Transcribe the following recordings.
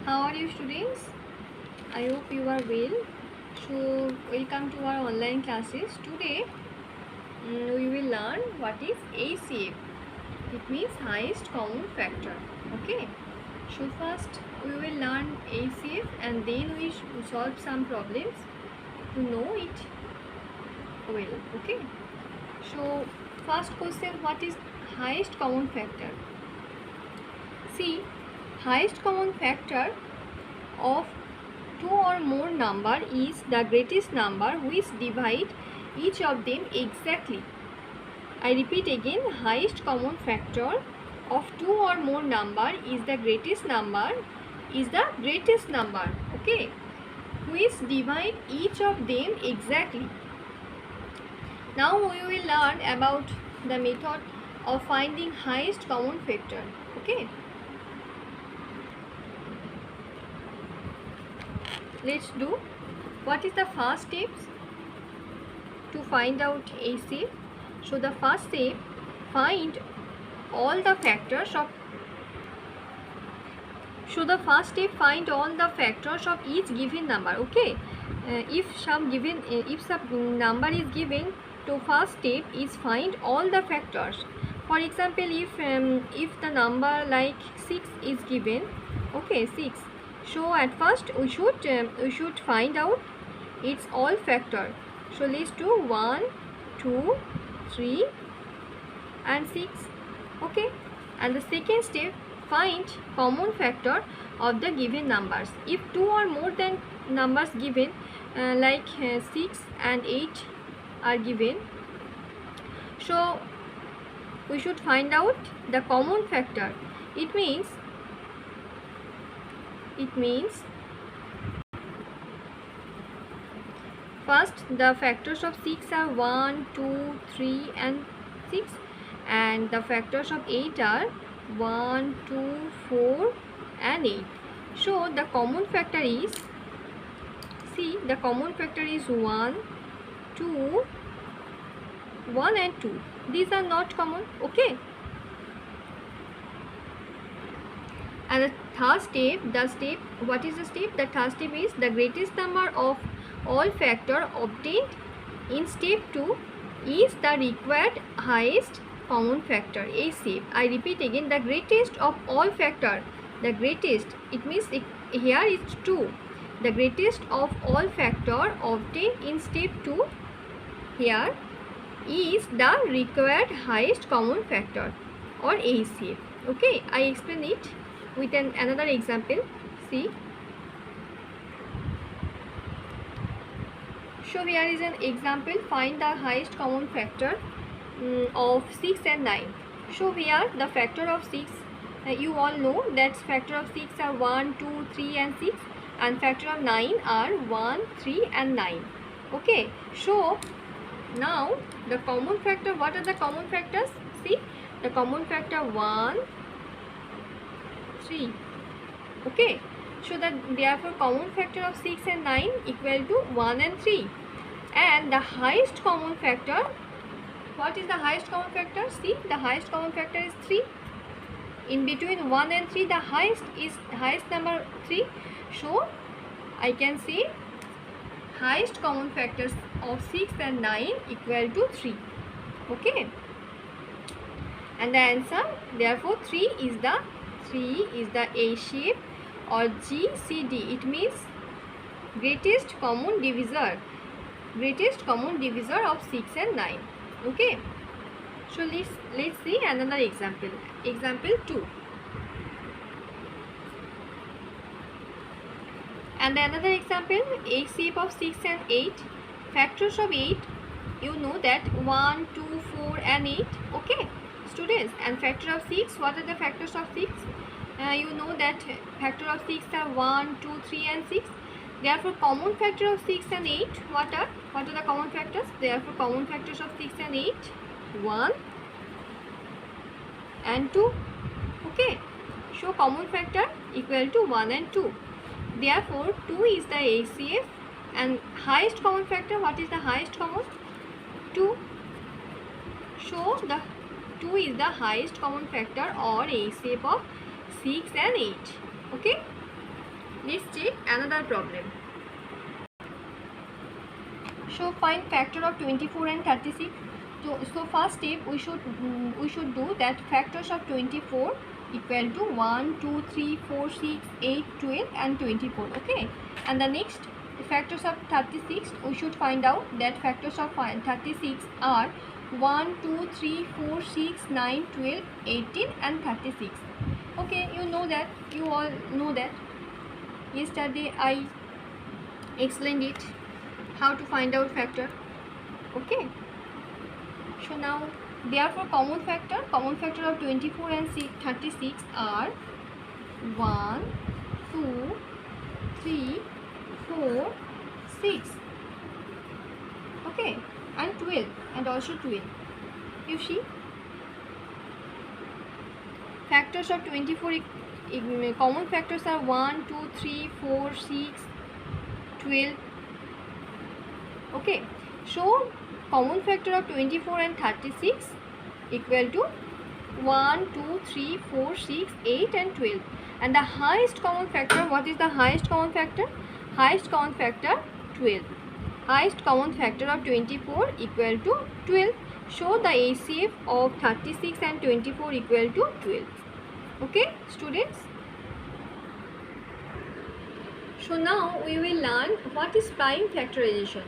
How are you, students? I hope you are well. So, welcome to our online classes. Today, we will learn what is ACF. It means highest common factor. Okay. So, first we will learn ACF and then we solve some problems to know it well. Okay. So, first question, what is highest common factor? See, highest common factor of two or more number is the greatest number which divide each of them exactly. I repeat again, highest common factor of two or more number is the greatest number, okay, which divide each of them exactly. Now we will learn about the method of finding highest common factor. Okay, let's do. What is the first steps to find out AC? So the first step, find all the factors of each given number. Okay, if some number is given, to first step is find all the factors. For example, if the number like 6 is given, okay, 6. So at first we should find out its all factor. So let's do 1, 2, 3 and 6. Okay, and the second step, find common factor of the given numbers. If two or more than numbers given, 6 and 8 are given, so we should find out the common factor. It means first the factors of 6 are 1, 2, 3 and 6, and the factors of 8 are 1, 2, 4 and 8. So the common factor is, the common factor is 1, 2, 1 and 2. These are not common. Okay, and the third step, what is the step? The third step is the greatest number of all factor obtained in step 2 is the required highest common factor, ACF. I repeat again, the greatest of all factor, the greatest, it means here is 2. The greatest of all factor obtained in step 2 here is the required highest common factor or ACF. Okay, I explain it with another example. See, so here is an example, find the highest common factor of 6 and 9. So here the factor of 6, you all know that factor of 6 are 1, 2, 3 and 6, and factor of 9 are 1, 3 and 9. Okay, so now the common factor, what are the common factors? See, the common factor 1, 3. Okay, so that therefore common factor of 6 and 9 equal to 1 and 3. And the highest common factor, what is the highest common factor? See, the highest common factor is 3. In between 1 and 3, the highest number 3. So I can say highest common factors of 6 and 9 equal to 3. Okay, and the answer, therefore 3 is the A shape or GCD. It means greatest common divisor of 6 and 9. Okay, so let's see another example. Example 2. And another example, ACF of 6 and 8. Factors of 8, you know that 1, 2, 4 and 8. Okay, students, and factor of 6, what are the factors of 6? You know that factor of 6 are 1, 2, 3 and 6. Therefore common factor of 6 and 8, what are the common factors? Therefore common factors of 6 and 8, 1 and 2. Okay, so common factor equal to 1 and 2. Therefore 2 is the ACF, and highest common factor, what is the highest common? 2. So the 2 is the highest common factor or ACF of 6 and 8. Okay, Let's take another problem. So find factor of 24 and 36. So first step we should do that factors of 24 equal to 1, 2, 3, 4, 6, 8, 12 and 24. Okay, and the next factors of 36 we should find out that factors of 36 are 1, 2, 3, 4, 6, 9, 12, 18 and 36. Okay, you all know that. Yesterday I explained it how to find out factor. Okay, so now therefore common factor of 24 and 36 are 1, 2, 3, 4, 6. Okay, and 12 and also 12. You see, factors of 24 common factors are 1, 2, 3, 4, 6, 12. Okay, so common factor of 24 and 36 equal to 1, 2, 3, 4, 6, 8 and 12. And the highest common factor, what is the highest common factor? Highest common factor 12. Highest common factor of 24 equal to 12. So the HCF of 36 and 24 equal to 12. Okay, students? So now we will learn what is prime factorization.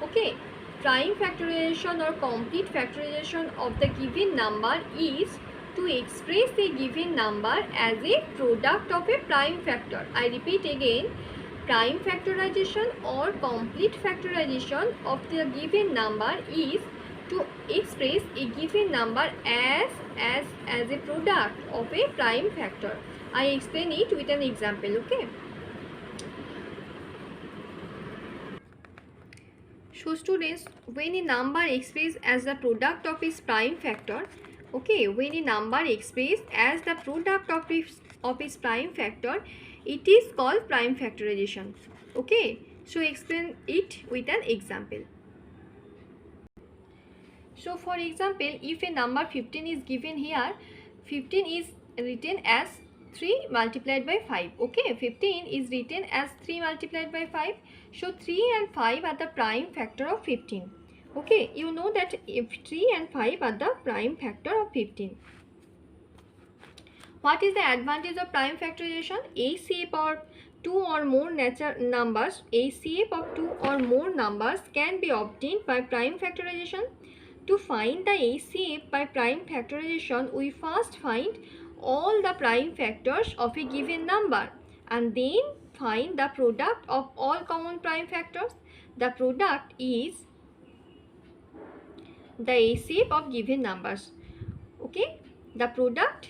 Okay, prime factorization or complete factorization of the given number is to express a given number as a product of a prime factor. I repeat again, prime factorization or complete factorization of the given number is to express a given number as a product of a prime factor. I explain it with an example. Okay. So students, when a number expressed as the product of its prime factor, okay, when a number expressed as the product of its prime factor, it is called prime factorization. Okay, so explain it with an example. So for example, if a number 15 is given here, 15 is written as 3 multiplied by 5. Okay, 15 is written as 3 multiplied by 5. So 3 and 5 are the prime factor of 15. Okay, you know that if 3 and 5 are the prime factor of 15. What is the advantage of prime factorization? HCF of 2 or more natural numbers, HCF of 2 or more numbers can be obtained by prime factorization. To find the HCF by prime factorization, we first find all the prime factors of a given number and then find the product of all common prime factors. The product is the HCF of given numbers. Okay, the product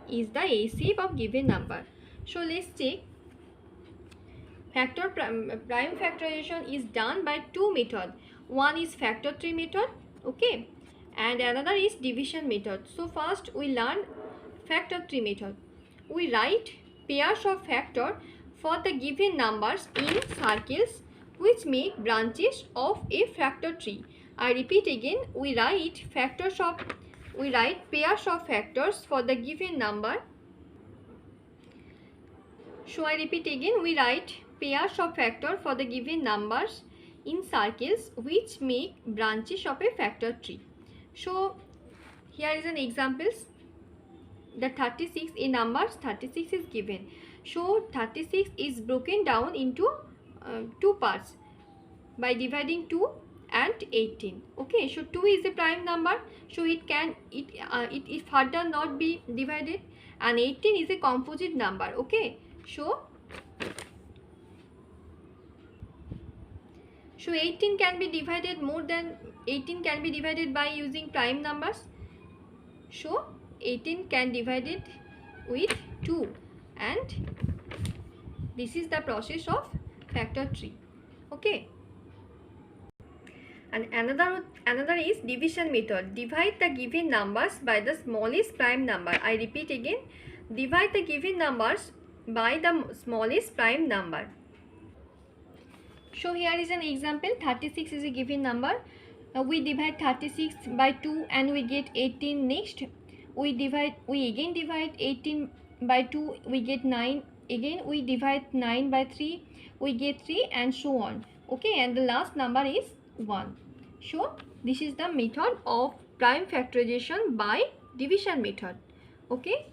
is the HCF of given number. So let's take prime factorization is done by two methods. One is factor tree method, okay, and another is division method. So first we learn factor tree method. We write pairs of factor for the given numbers in circles which make branches of a factor tree. I repeat again, we write pairs of factors for the given number. So I repeat again, we write pairs of factors for the given numbers in circles which make branches of a factor tree. So here is an examples. The 36 in numbers 36 is given. So 36 is broken down into two parts by dividing 2 and 18. Okay, so 2 is a prime number, so it further not be divided, and 18 is a composite number. Okay, so 18 can be divided by using prime numbers. So 18 can divide it with 2, and this is the process of factor tree. Okay, and another is division method. Divide the given numbers by the smallest prime number. I repeat again, divide the given numbers by the smallest prime number. So here is an example. 36 is a given number. We divide 36 by 2 and we get 18. Next we again divide 18 by 2, we get 9. again we divide 9 by 3, we get 3 and so on. Okay, and the last number is 1. So this is the method of prime factorization by division method. Okay.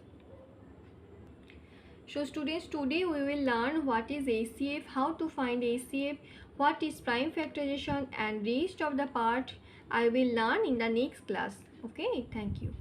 So students, today we will learn what is ACF, how to find ACF, what is prime factorization, and rest of the part I will learn in the next class. Okay, thank you.